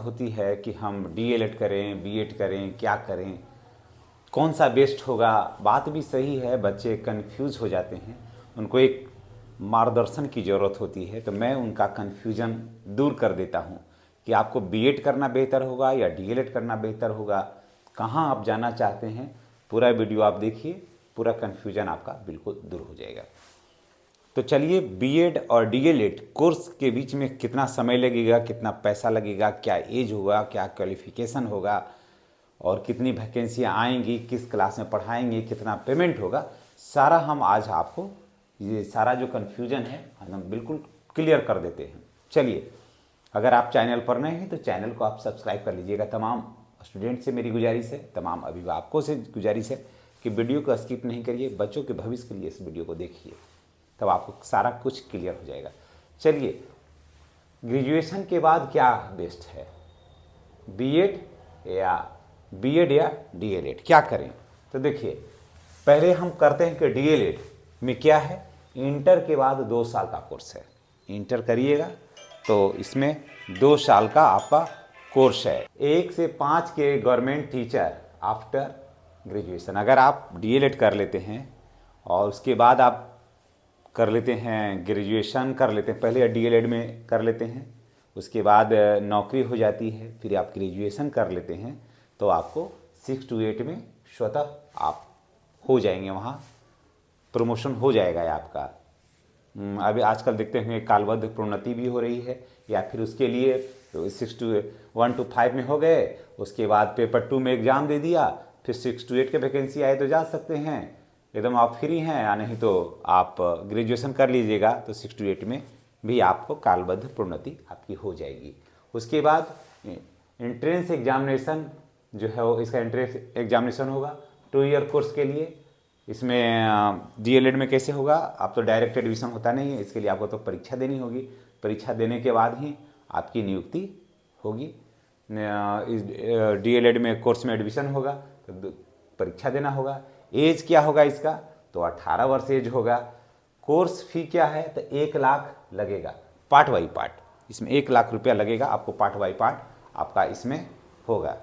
होती है कि हम डीएलएड करें, बीएड करें, क्या करें, कौन सा बेस्ट होगा। बात भी सही है, बच्चे कंफ्यूज हो जाते हैं, उनको एक मार्गदर्शन की ज़रूरत होती है। तो मैं उनका कन्फ्यूजन दूर कर देता हूँ कि आपको बीएड करना बेहतर होगा या डीएलएड करना बेहतर होगा, कहाँ आप जाना चाहते हैं। पूरा वीडियो आप देखिए, पूरा कन्फ्यूजन आपका बिल्कुल दूर हो जाएगा। तो चलिए, बीएड और डीएलएड कोर्स के बीच में कितना समय लगेगा, कितना पैसा लगेगा, क्या एज होगा, क्या क्वालिफिकेशन होगा और कितनी वैकेंसियाँ आएंगी, किस क्लास में पढ़ाएंगे, कितना पेमेंट होगा, सारा हम आज आपको ये सारा जो कन्फ्यूजन है हम बिल्कुल क्लियर कर देते हैं। चलिए, अगर आप चैनल पर नए हैं तो चैनल को आप सब्सक्राइब कर लीजिएगा। तमाम स्टूडेंट से मेरी गुजारिश है, तमाम अभिभावकों से गुजारिश है कि वीडियो को स्किप नहीं करिए, बच्चों के भविष्य के लिए इस वीडियो को देखिए, तब आपको सारा कुछ क्लियर हो जाएगा। चलिए, ग्रेजुएशन के बाद क्या बेस्ट है, बीएड या डीएलएड, क्या करें? तो देखिए, पहले हम करते हैं कि डीएलएड में क्या है। इंटर के बाद 2 साल का कोर्स है। इंटर करिएगा तो इसमें 2 साल का आपका कोर्स है। 1 से 5 के गवर्नमेंट टीचर आफ्टर ग्रेजुएशन। अगर आप डीएलएड कर लेते हैं और उसके बाद आप कर लेते हैं ग्रेजुएशन, कर लेते हैं, पहले डीएलएड में कर लेते हैं, उसके बाद नौकरी हो जाती है, फिर आप ग्रेजुएशन कर लेते हैं, तो आपको 6 to 8 में स्वतः आप हो जाएंगे, वहाँ प्रमोशन हो जाएगा आपका। अभी आजकल देखते हैं कालबद्ध प्रोन्नति भी हो रही है, या फिर उसके लिए 1 to 5 में हो गए, उसके बाद पेपर 2 में एग्ज़ाम दे दिया, फिर 6 to 8 के वैकेंसी आए तो जा सकते हैं, एकदम आप फ्री हैं। या नहीं तो आप ग्रेजुएशन कर लीजिएगा तो 6 to 8 में भी आपको कालबद्ध प्रोन्नति आपकी हो जाएगी। उसके बाद एंट्रेंस एग्जामिनेशन जो है वो, इसका एंट्रेंस एग्जामिनेशन होगा 2 ईयर कोर्स के लिए। इसमें डीएलएड में कैसे होगा, आप तो डायरेक्ट एडमिशन होता नहीं है, इसके लिए आपको तो परीक्षा देनी होगी। परीक्षा देने के बाद ही आपकी नियुक्ति होगी। इस डीएलएड में कोर्स में एडमिशन होगा तो परीक्षा देना होगा। एज क्या होगा इसका, तो 18 वर्ष एज होगा। कोर्स फी क्या है, तो 1 लाख लगेगा पार्ट बाई पार्ट। इसमें 1 लाख रुपया लगेगा आपको, पार्ट बाई पार्ट आपका इसमें होगा।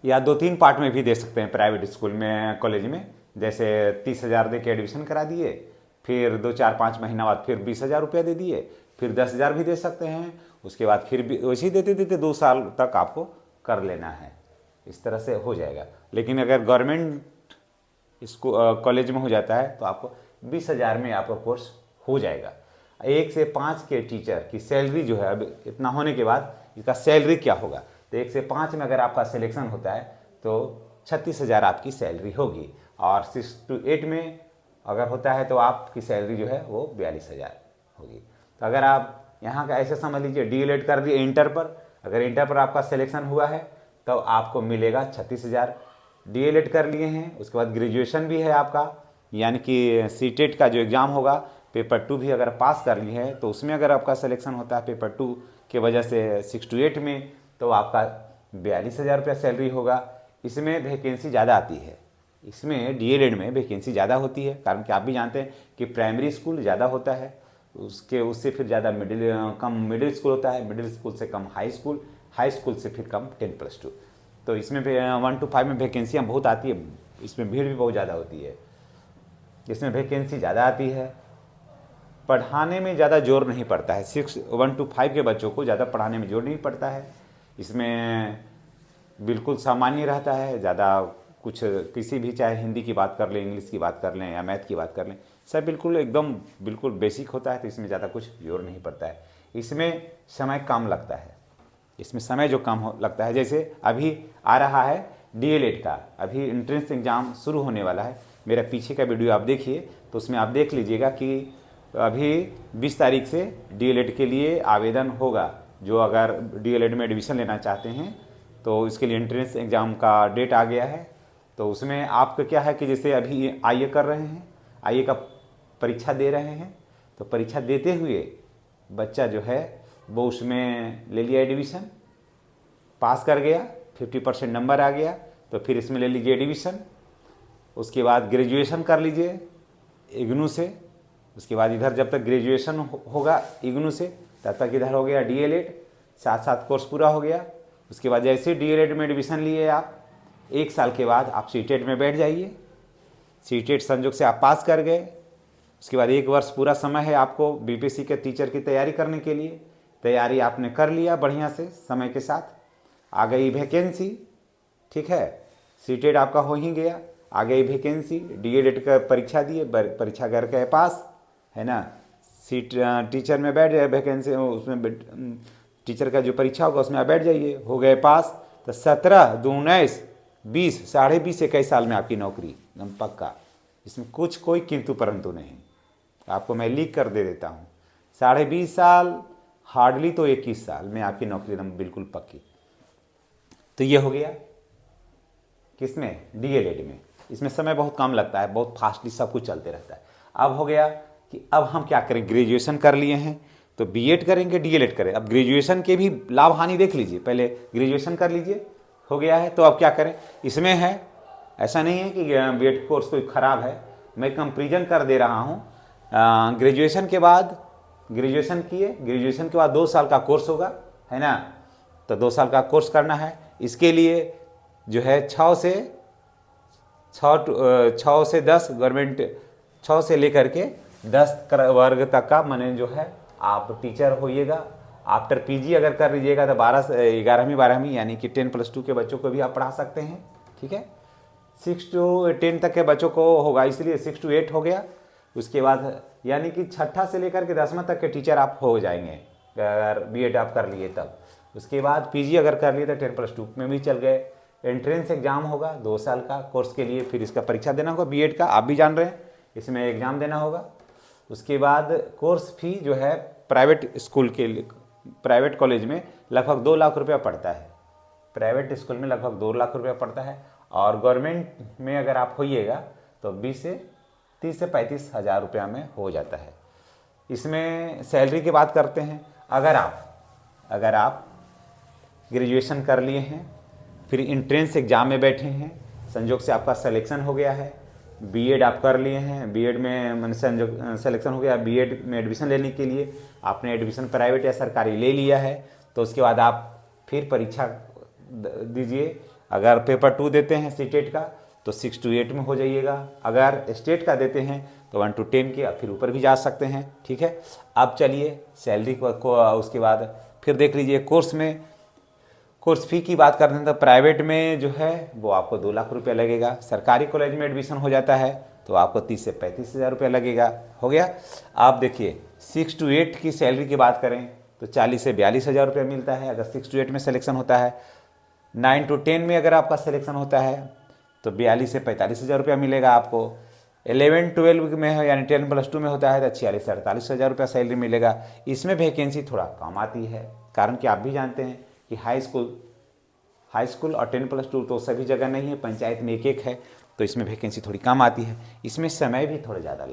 या 2-3 पार्ट में भी दे सकते हैं प्राइवेट स्कूल में, कॉलेज में, जैसे 30,000 दे के एडमिशन करा दिए, फिर 2-4-5 महीना बाद फिर 20,000 रुपया दे दिए, फिर 10,000 भी दे सकते हैं, उसके बाद फिर भी वैसे देते देते 2 साल तक आपको कर लेना है। इस तरह से हो जाएगा। लेकिन अगर गवर्नमेंट इसको कॉलेज में हो जाता है तो आपको 20,000 में आपका कोर्स हो जाएगा। 1 से 5 के टीचर की सैलरी जो है, अब इतना होने के बाद इसका सैलरी क्या होगा, तो 1 से 5 में अगर आपका सिलेक्शन होता है तो 36,000 आपकी सैलरी होगी, और 6 to 8 में अगर होता है तो आपकी सैलरी जो है वो 42,000 होगी। तो अगर आप यहाँ का ऐसे समझ लीजिए, डीएलएड कर दिए इंटर पर, अगर इंटर पर आपका सिलेक्शन हुआ है तो आपको मिलेगा 36,000। डीएलएड कर लिए हैं, उसके बाद ग्रेजुएशन भी है आपका, यानी कि सीटेट का जो एग्ज़ाम होगा, पेपर 2 भी अगर पास कर लिए हैं तो उसमें अगर आपका सिलेक्शन होता है पेपर 2 के वजह से 6 to 8 में, तो आपका 42,000 रुपया सैलरी होगा। इसमें वैकेंसी ज़्यादा आती है, इसमें डीएलएड में वैकेंसी ज़्यादा होती है, कारण कि आप भी जानते हैं कि प्राइमरी स्कूल ज़्यादा होता है, उससे फिर ज़्यादा कम मिडिल स्कूल होता है, मिडिल स्कूल से कम हाई स्कूल, हाई स्कूल से फिर कम 10+2। तो इसमें 1 to 5 में वैकेंसियाँ बहुत आती है, इसमें भीड़ भी बहुत ज़्यादा होती है, इसमें वैकेंसी ज़्यादा आती है। पढ़ाने में ज़्यादा जोर नहीं पड़ता है, 1 to 5 के बच्चों को ज़्यादा पढ़ाने में जोर नहीं पड़ता है, इसमें बिल्कुल सामान्य रहता है। ज़्यादा कुछ किसी भी, चाहे हिंदी की बात कर लें, इंग्लिश की बात कर लें या मैथ की बात कर लें, सब बिल्कुल एकदम बिल्कुल बेसिक होता है, तो इसमें ज़्यादा कुछ जोर नहीं पड़ता है। इसमें समय कम लगता है, इसमें समय जो कम लगता है, जैसे अभी आ रहा है डीएलएड का, अभी एंट्रेंस एग्ज़ाम शुरू होने वाला है। मेरा पीछे का वीडियो आप देखिए तो उसमें आप देख लीजिएगा कि अभी 20 तारीख से डीएलएड के लिए आवेदन होगा। जो अगर डीएलएड में एडमिशन लेना चाहते हैं तो इसके लिए एंट्रेंस एग्ज़ाम का डेट आ गया है। तो उसमें आपका क्या है कि जैसे अभी आईए कर रहे हैं, आईए का परीक्षा दे रहे हैं, तो परीक्षा देते हुए बच्चा जो है वो उसमें ले लिया एडमिशन, पास कर गया, 50% नंबर आ गया, तो फिर इसमें ले लीजिए एडमिशन। उसके बाद ग्रेजुएशन कर लीजिए इग्नू से, उसके बाद इधर जब तक ग्रेजुएशन होगा इग्नू से, तब तक इधर हो गया डीएलएड। साथ साथ कोर्स पूरा हो गया। उसके बाद जैसे डीएलएड में एडमिशन लिए आप, 1 साल के बाद आप सीटेट में बैठ जाइए। सीटेट संयोग से आप पास कर गए, उसके बाद 1 वर्ष पूरा समय है आपको बीपीएससी के टीचर की तैयारी करने के लिए। तैयारी आपने कर लिया बढ़िया से, समय के साथ आ गई वैकेंसी, ठीक है। सीटेट आपका हो ही गया, आ गई वैकेंसी, डीएलएड का परीक्षा दिए, परीक्षा करके पास, है ना। सीट टीचर में बैठ जाए, वैकेंसी उसमें टीचर का जो परीक्षा होगा उसमें आप बैठ जाइए, हो गए पास। तो 17, 2, 19, 20, 20.5 21 साल में आपकी नौकरी एकदम पक्का। इसमें कुछ कोई किंतु परंतु नहीं, आपको मैं लिख कर दे देता हूँ। 20.5 साल, हार्डली तो 21 साल में आपकी नौकरी एकदम बिल्कुल पक्की। तो ये हो गया किसमें, डीएलएड में। इसमें समय बहुत कम लगता है, बहुत फास्टली सब कुछ चलते रहता है। अब हो गया कि अब हम क्या करें, ग्रेजुएशन कर लिए हैं तो बीएड करेंगे, डीएलएड करें। अब ग्रेजुएशन के भी लाभ हानि देख लीजिए, पहले ग्रेजुएशन कर लीजिए, हो गया है तो अब क्या करें। इसमें है, ऐसा नहीं है कि बीएड कोर्स कोई ख़राब है, मैं कंपेरिजन कर दे रहा हूँ। ग्रेजुएशन के बाद ग्रेजुएशन किए, ग्रेजुएशन के बाद 2 साल का कोर्स होगा, है ना। तो 2 साल का कोर्स करना है, इसके लिए जो है 6 से 10 गवर्नमेंट, 6 से लेकर के 10 वर्ग तक का माने जो है आप टीचर होइएगा। आफ्टर पीजी अगर कर लीजिएगा तो 11वीं यानी कि 10+2 के बच्चों को भी आप पढ़ा सकते हैं, ठीक है। 6 to 10 तक के बच्चों को होगा, इसलिए 6 to 8 हो गया। उसके बाद यानी कि 6ठा से लेकर के 10वां तक के टीचर आप हो जाएंगे अगर बीएड आप कर लिए तब। उसके बाद पीजी अगर कर लिए तो 10+2 में भी चल गए। एंट्रेंस एग्जाम होगा 2 साल का कोर्स के लिए, फिर इसका परीक्षा देना होगा बीएड का, आप भी जान रहे हैं, इसमें एग्जाम देना होगा। उसके बाद कोर्स फी जो है प्राइवेट स्कूल के लिए, प्राइवेट कॉलेज में लगभग 2 लाख रुपया पड़ता है, प्राइवेट स्कूल में लगभग 2 लाख रुपया पड़ता है। और गवर्नमेंट में अगर आप होइएगा तो 30 से 35 हज़ार रुपया में हो जाता है। इसमें सैलरी की बात करते हैं, अगर आप ग्रेजुएशन कर लिए हैं, फिर इंट्रेंस एग्जाम में बैठे हैं, संयोग से आपका सिलेक्शन हो गया है, बीएड आप कर लिए हैं, बीएड में सिलेक्शन हो गया, बीएड में एडमिशन लेने के लिए आपने एडमिशन प्राइवेट या सरकारी ले लिया है, तो उसके बाद आप फिर परीक्षा दीजिए। अगर पेपर 2 देते हैं सीटेट का तो 6 to 8 में हो जाइएगा, अगर स्टेट का देते हैं तो 1 to 10 के, फिर ऊपर भी जा सकते हैं, ठीक है। अब चलिए सैलरी को उसके बाद फिर देख लीजिए। कोर्स फी की बात करते हैं तो प्राइवेट में जो है वो आपको 2 लाख रुपया लगेगा, सरकारी कॉलेज में एडमिशन हो जाता है तो आपको 30 से 35 हज़ार रुपया लगेगा, हो गया। आप देखिए 6 to 8 की सैलरी की बात करें तो 40 से 42 हज़ार रुपया मिलता है अगर 6 to 8 में सिलेक्शन होता है। 9 to 10 में अगर आपका सिलेक्शन होता है तो 42 से 45 हज़ार रुपया मिलेगा आपको। 11-12 में है यानी 10+2 में होता है तो 46 से 48 हज़ार रुपया सैलरी मिलेगा। इसमें वैकेंसी थोड़ा कम आती है, कारण कि आप भी जानते हैं कि हाई स्कूल और 10+2 तो सभी जगह नहीं है, पंचायत में एक है, तो इसमें वैकेंसी थोड़ी कम आती है। इसमें समय भी थोड़ा ज़्यादा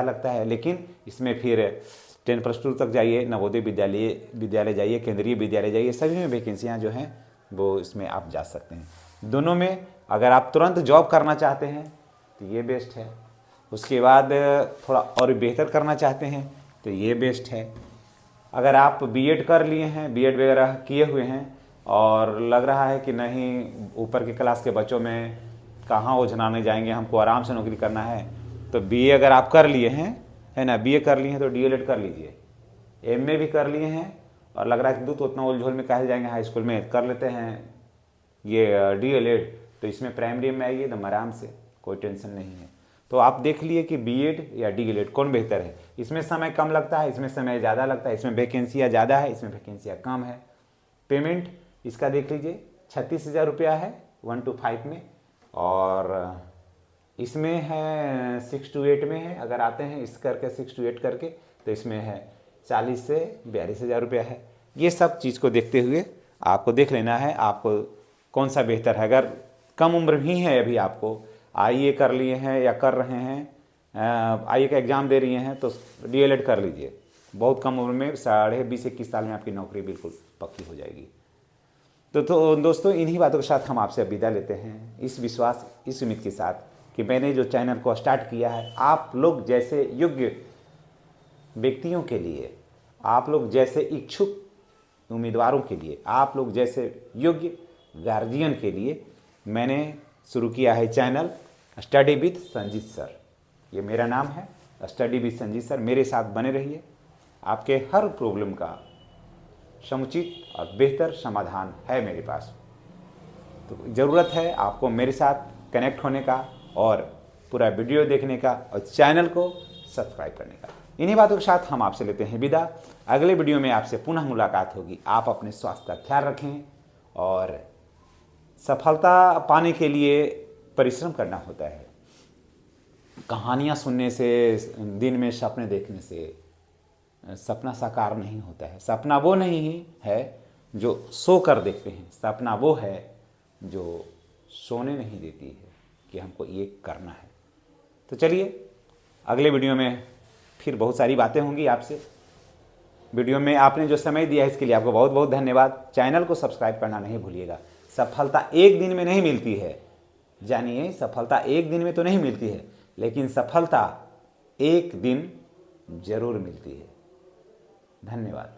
लगता है, लेकिन इसमें फिर 10+2 तक जाइए, नवोदय विद्यालय जाइए, केंद्रीय विद्यालय जाइए, सभी में वैकेंसियाँ जो हैं वो इसमें आप जा सकते हैं। दोनों में अगर आप तुरंत जॉब करना चाहते हैं तो ये बेस्ट है, उसके बाद थोड़ा और बेहतर करना चाहते हैं तो ये बेस्ट है। अगर आप बीएड कर लिए हैं, बीएड वगैरह किए हुए हैं और लग रहा है कि नहीं ऊपर के क्लास के बच्चों में कहाँ ओझनाने जाएंगे, हमको आराम से नौकरी करना है, तो बीए अगर आप कर लिए हैं, है ना, बीए कर लिए हैं तो डीएलएड कर लीजिए। एमए भी कर लिए हैं और लग रहा है कि दूध उतना उलझोल में काहे जाएंगे, हाई स्कूल में कर लेते हैं ये डीएलएड, तो इसमें प्राइमरी में आइए एकदम आराम से, कोई टेंशन नहीं है। तो आप देख लिए कि बीएड या डीएलएड कौन बेहतर है। इसमें समय कम लगता है, इसमें समय ज़्यादा लगता है, इसमें वैकेंसियाँ ज़्यादा है, इसमें वैकेंसियाँ कम है। पेमेंट इसका देख लीजिए 36 हज़ार रुपया है 1 to 5 में, और इसमें है 6 to 8 में है, अगर आते हैं इस करके 6 to 8 करके तो इसमें है 40 से 42 हज़ार रुपया है। ये सब चीज़ को देखते हुए आपको देख लेना है आपको कौन सा बेहतर है। अगर कम उम्र ही है अभी, आपको आईए कर लिए हैं या कर रहे हैं, आईए का एग्ज़ाम दे रही हैं तो डीएलएड कर लीजिए, बहुत कम उम्र में 20-21 साल में आपकी नौकरी बिल्कुल पक्की हो जाएगी। तो दोस्तों इन्हीं बातों के साथ हम आपसे विदा लेते हैं, इस विश्वास इस उम्मीद के साथ कि मैंने जो चैनल को स्टार्ट किया है आप लोग जैसे योग्य व्यक्तियों के लिए, आप लोग जैसे इच्छुक उम्मीदवारों के लिए, आप लोग जैसे योग्य गार्जियन के लिए मैंने शुरू किया है channel study with Sanjeet sir. ये मेरा नाम है, स्टडी विद संजीत सर। मेरे साथ बने रहिए, आपके हर प्रॉब्लम का समुचित और बेहतर समाधान है मेरे पास। तो ज़रूरत है आपको मेरे साथ कनेक्ट होने का और पूरा वीडियो देखने का और चैनल को सब्सक्राइब करने का। इन्हीं बातों के साथ हम आपसे लेते हैं विदा। अगले वीडियो में आपसे पुनः मुलाकात होगी। आप अपने स्वास्थ्य का ख्याल रखें और सफलता पाने के लिए परिश्रम करना होता है। कहानियाँ सुनने से, दिन में सपने देखने से सपना साकार नहीं होता है। सपना वो नहीं है जो सो कर देखते हैं, सपना वो है जो सोने नहीं देती है कि हमको ये करना है। तो चलिए अगले वीडियो में फिर बहुत सारी बातें होंगी आपसे। वीडियो में आपने जो समय दिया है इसके लिए आपको बहुत बहुत धन्यवाद। चैनल को सब्सक्राइब करना नहीं भूलिएगा। सफलता एक दिन में नहीं मिलती है, जानिए सफलता एक दिन में तो नहीं मिलती है, लेकिन सफलता एक दिन जरूर मिलती है। धन्यवाद।